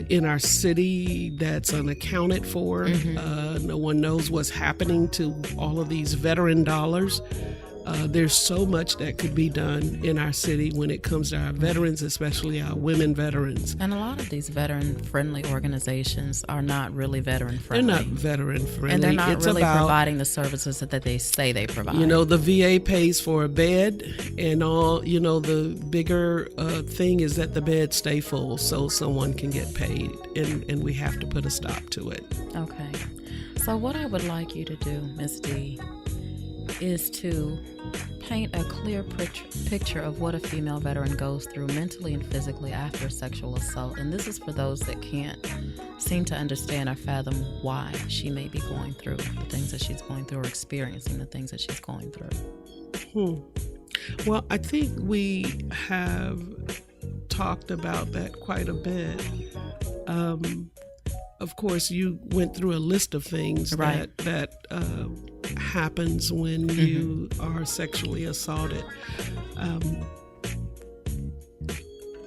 in our city that's unaccounted for. No one knows what's happening to all of these veteran dollars. There's so much that could be done in our city when it comes to our veterans, especially our women veterans. And a lot of these veteran-friendly organizations are not really veteran-friendly. They're not veteran-friendly. And they're not really providing the services that they say they provide. You know, the VA pays for a bed and all, you know, the bigger thing is that the beds stay full so someone can get paid. And we have to put a stop to it. Okay. So what I would like you to do, Ms. D, is to paint a clear picture of what a female veteran goes through mentally and physically after a sexual assault. And this is for those that can't seem to understand or fathom why she may be going through the things that she's going through or experiencing the things that she's going through. Well, I think we have talked about that quite a bit. Of course, you went through a list of things that happens when you are sexually assaulted.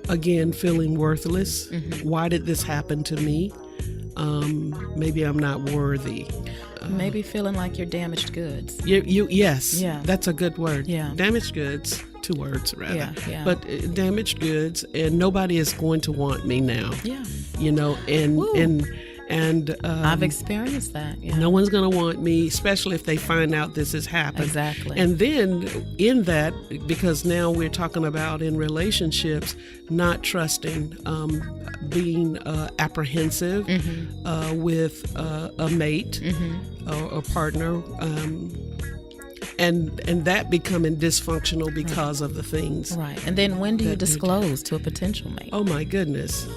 Again, feeling worthless. Why did this happen to me? Maybe I'm not worthy. Maybe feeling like you're damaged goods. Yes. Yeah. That's a good word. Yeah. Damaged goods. 2 words, rather. Yeah. But damaged goods, and nobody is going to want me now. Yeah. You know, and I've experienced that. Yeah. No one's going to want me, especially if they find out this has happened. Exactly. And then in that, because now we're talking about in relationships, not trusting, being apprehensive with a mate or a partner, and that becoming dysfunctional because of the things. Right. And then when do you disclose to a potential mate? Oh my goodness.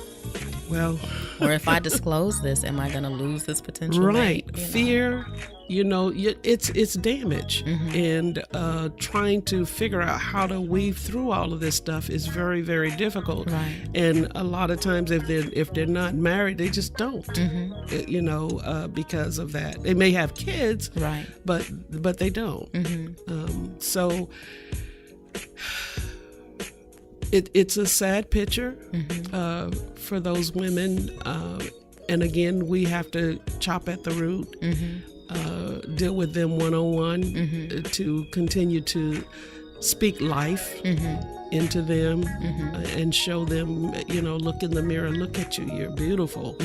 Well, or if I disclose this, am I going to lose this potential mate? Right. Fear, you know, it's damage. And trying to figure out how to weave through all of this stuff is very, very difficult. Right. And a lot of times if they're not married, they just don't, you know, because of that. They may have kids, right, but they don't. So it's a sad picture for those women. And again, we have to chop at the root, deal with them one-on-one to continue to speak life into them and show them, you know, look in the mirror, look at you, you're beautiful.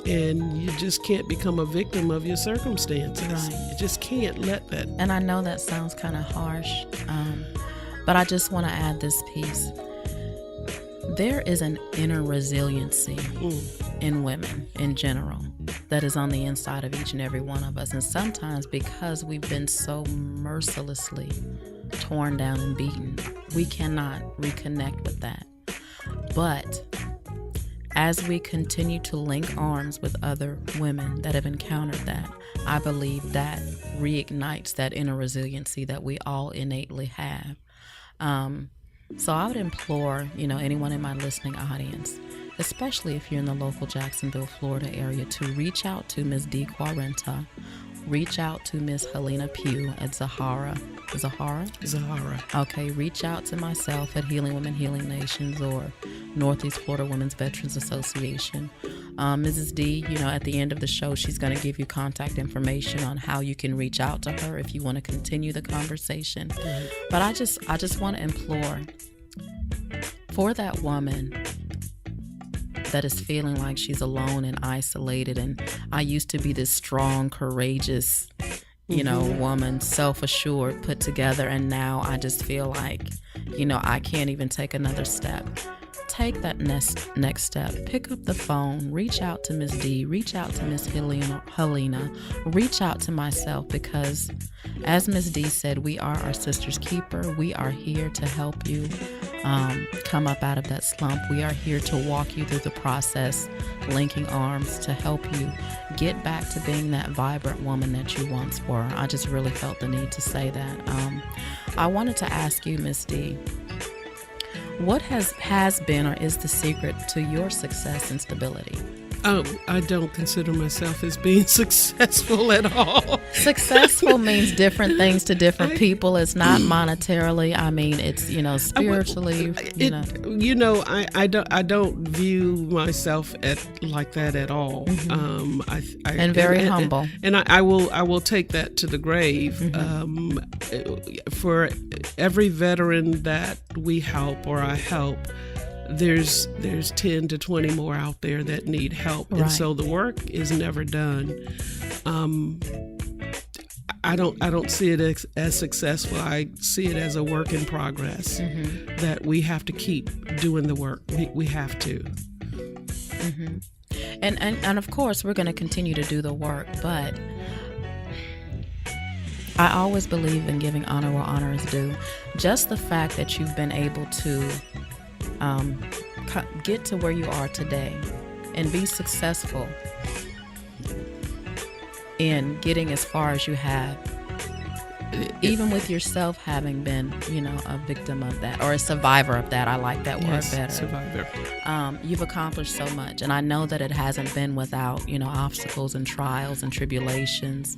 And you just can't become a victim of your circumstances. Right. You just can't let that. And I know that sounds kind of harsh, but I just want to add this piece. There is an inner resiliency in women in general that is on the inside of each and every one of us. And sometimes because we've been so mercilessly torn down and beaten, we cannot reconnect with that. But as we continue to link arms with other women that have encountered that, I believe that reignites that inner resiliency that we all innately have. So I would implore, you know, anyone in my listening audience, especially if you're in the local Jacksonville, Florida area, to reach out to Ms. D. Quarenta, reach out to Ms. Helena Pugh at Zahara. Okay, reach out to myself at Healing Women, Healing Nations or Northeast Florida Women's Veterans Association. Mrs. D, you know, at the end of the show, she's going to give you contact information on how you can reach out to her if you want to continue the conversation. But I just want to implore for that woman that is feeling like she's alone and isolated, and I used to be this strong, courageous, you know, woman, self-assured, put together, and now I just feel like, you know, I can't even take another step. Take that next step. Pick up the phone, reach out to Ms. D, reach out to Ms. Helena, reach out to myself, because as Ms. D said, we are our sister's keeper. We are here to help you come up out of that slump. We are here to walk you through the process, linking arms to help you get back to being that vibrant woman that you once were. I just really felt the need to say that. I wanted to ask you, Ms. D, what has been or is the secret to your success and stability? I don't consider myself as being successful at all. Successful means different things to different people. It's not monetarily. I mean, it's, spiritually. I don't view myself like that at all. And very humble. And I will take that to the grave. For every veteran that we help or I help, there's 10 to 20 more out there that need help. Right. And so the work is never done. I don't see it as successful. I see it as a work in progress, that we have to keep doing the work. We have to. And of course, we're going to continue to do the work, but I always believe in giving honor where honor is due. Just the fact that you've been able to get to where you are today and be successful in getting as far as you have, even with yourself having been, a victim of that or a survivor of that. I like that word better. Survivor. You've accomplished so much, and I know that it hasn't been without, obstacles and trials and tribulations,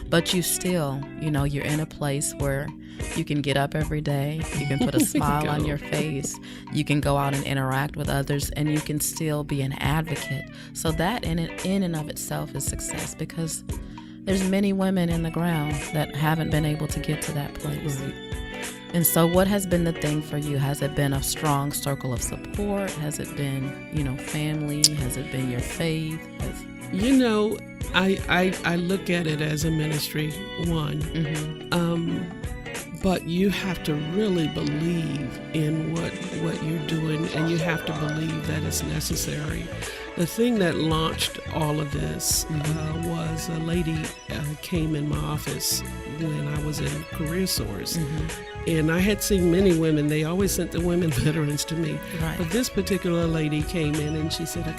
but you still, you're in a place where you can get up every day, you can put a smile on your face, you can go out and interact with others, and you can still be an advocate. So that in and of itself is success, because there's many women in the ground that haven't been able to get to that place. And so what has been the thing for you? Has it been a strong circle of support? Has it been, family? Has it been your faith? I look at it as a ministry, one. But you have to really believe in what you're doing, and you have to believe that it's necessary. The thing that launched all of this was a lady came in my office when I was in Career Source. And I had seen many women. They always sent the women veterans to me. Right. But this particular lady came in and she said, I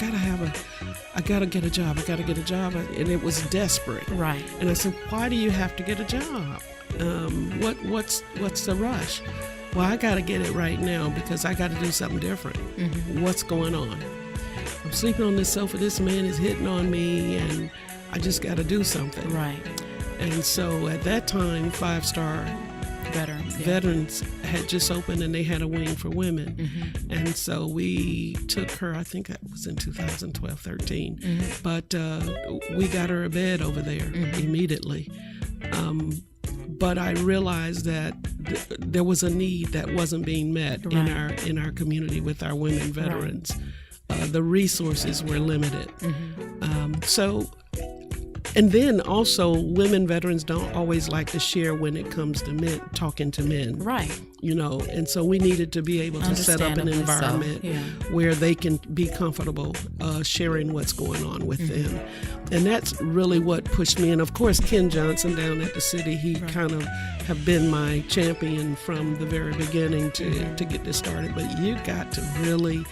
gotta get a job. And it was desperate. Right. And I said, why do you have to get a job? What's the rush? Well, I gotta get it right now because I gotta do something different. What's going on? I'm sleeping on this sofa. This man is hitting on me, and I just gotta do something. Right. And so at that time, 5-star veterans had just opened, and they had a wing for women. And so we took her, I think that was in 2012-13, but we got her a bed over there immediately. But I realized that there was a need that wasn't being met in our community with our women veterans. The resources were limited. And then also, women veterans don't always like to share when it comes to men, talking to men. Right. And so we needed to be able to set up an environment where they can be comfortable sharing what's going on with them. And that's really what pushed me. And of course, Ken Johnson down at the city, he kind of have been my champion from the very beginning to get this started. But you got to really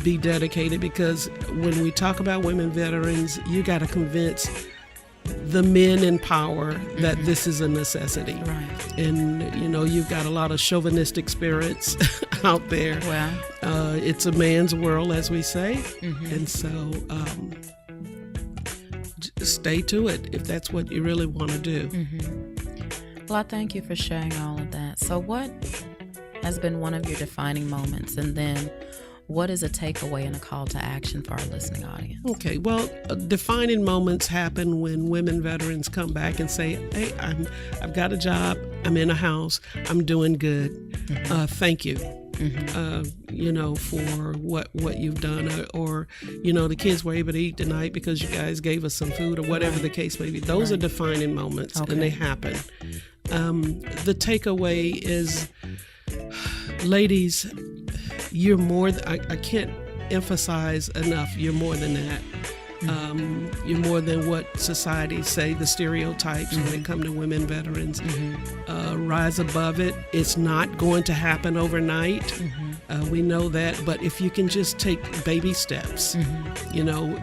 be dedicated, because when we talk about women veterans, you got to convince the men in power that this is a necessity. Right. And you've got a lot of chauvinistic spirits out there. Wow. It's a man's world, as we say. And so stay to it if that's what you really want to do. Well, I thank you for sharing all of that. So what has been one of your defining moments, and then what is a takeaway and a call to action for our listening audience? Okay, well, defining moments happen when women veterans come back and say, hey, I've got a job, I'm in a house, I'm doing good, thank you. For what you've done, or the kids were able to eat tonight because you guys gave us some food, or whatever the case may be. Those are defining moments, and they happen. The takeaway is, ladies, you're more. I can't emphasize enough. You're more than that. You're more than what society say, the stereotypes when it comes to women veterans. Rise above it. It's not going to happen overnight. We know that, but if you can just take baby steps,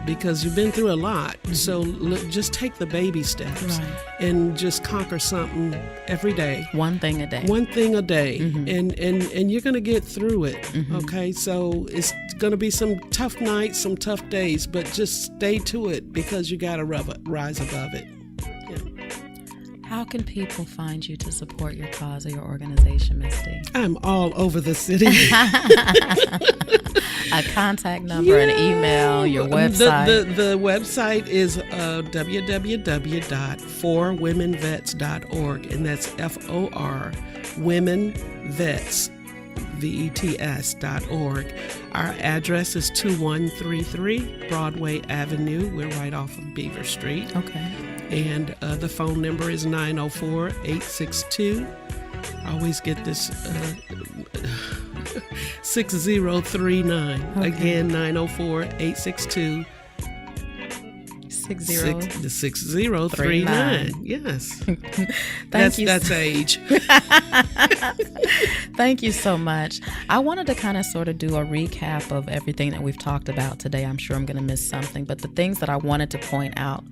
because you've been through a lot, so just take the baby steps and just conquer something every day. One thing a day. One thing a day, and you're going to get through it, okay? So it's going to be some tough nights, some tough days, but just stay to it because you got to rise above it. How can people find you to support your cause or your organization, Ms. D? I'm all over the city. A contact number, an email, your website. The website is www.forwomenvets.org, and that's FOR womenvets, VETS.org. Our address is 2133 Broadway Avenue. We're right off of Beaver Street. Okay. And the phone number is 904-862. I always get this 6039. Okay. Again, 904-862. 6039. Yes. That's age. Thank you so much. I wanted to kind of sort of do a recap of everything that we've talked about today. I'm sure I'm going to miss something, but the things that I wanted to point out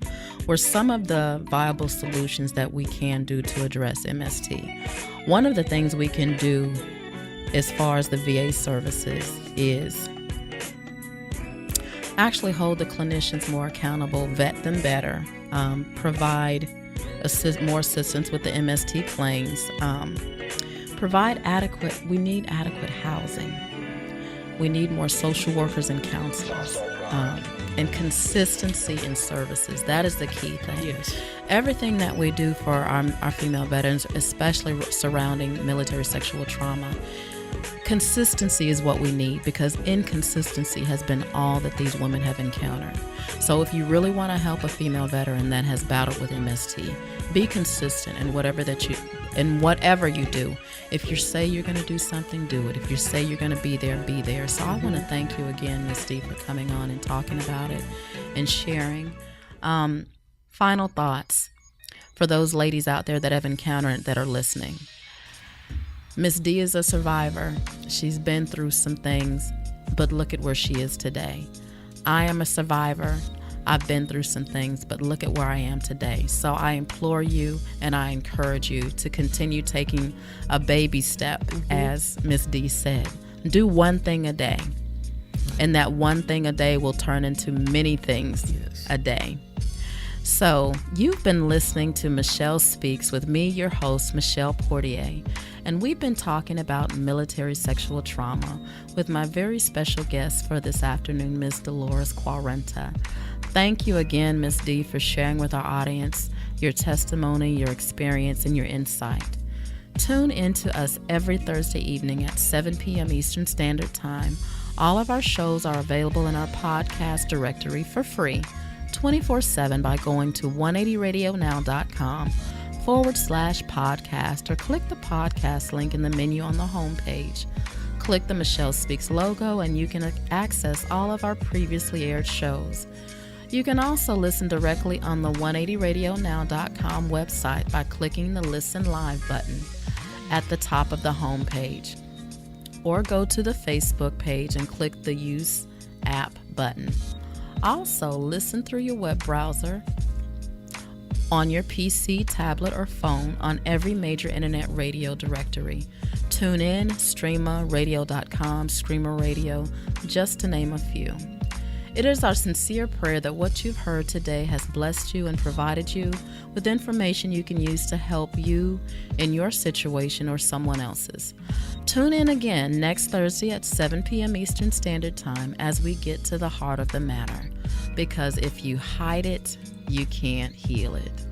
were some of the viable solutions that we can do to address MST. One of the things we can do as far as the VA services is actually hold the clinicians more accountable, vet them better, provide more assistance with the MST claims, we need adequate housing. We need more social workers and counselors, and consistency in services. That is the key thing. Yes. Everything that we do for our female veterans, especially surrounding military sexual trauma, consistency is what we need, because inconsistency has been all that these women have encountered. So if you really want to help a female veteran that has battled with MST, be consistent in whatever you do. If you say you're going to do something, do it. If you say you're going to be there, be there. So I want to thank you again, Ms. D, for coming on and talking about it and sharing. Final thoughts for those ladies out there that have encountered, that are listening. Ms. D is a survivor. She's been through some things, but look at where she is today. I am a survivor. I've been through some things, but look at where I am today. So I implore you and I encourage you to continue taking a baby step, as Ms. D said. Do one thing a day, and that one thing a day will turn into many things a day. So you've been listening to Michelle Speaks with me, your host, Michelle Portier, and we've been talking about military sexual trauma with my very special guest for this afternoon, Ms. Dolores Quarenta. Thank you again, Ms. D, for sharing with our audience your testimony, your experience, and your insight. Tune in to us every Thursday evening at 7 p.m. Eastern Standard Time. All of our shows are available in our podcast directory for free, 24/7, by going to 180radionow.com/podcast, or click the podcast link in the menu on the homepage. Click the Michelle Speaks logo and you can access all of our previously aired shows. You can also listen directly on the 180radionow.com website by clicking the Listen Live button at the top of the homepage, or go to the Facebook page and click the Use App button. Also, listen through your web browser, on your PC, tablet, or phone on every major internet radio directory. Tune in, Streama, Radio.com, Screamer Radio, just to name a few. It is our sincere prayer that what you've heard today has blessed you and provided you with information you can use to help you in your situation or someone else's. Tune in again next Thursday at 7 p.m. Eastern Standard Time as we get to the heart of the matter. Because if you hide it, you can't heal it.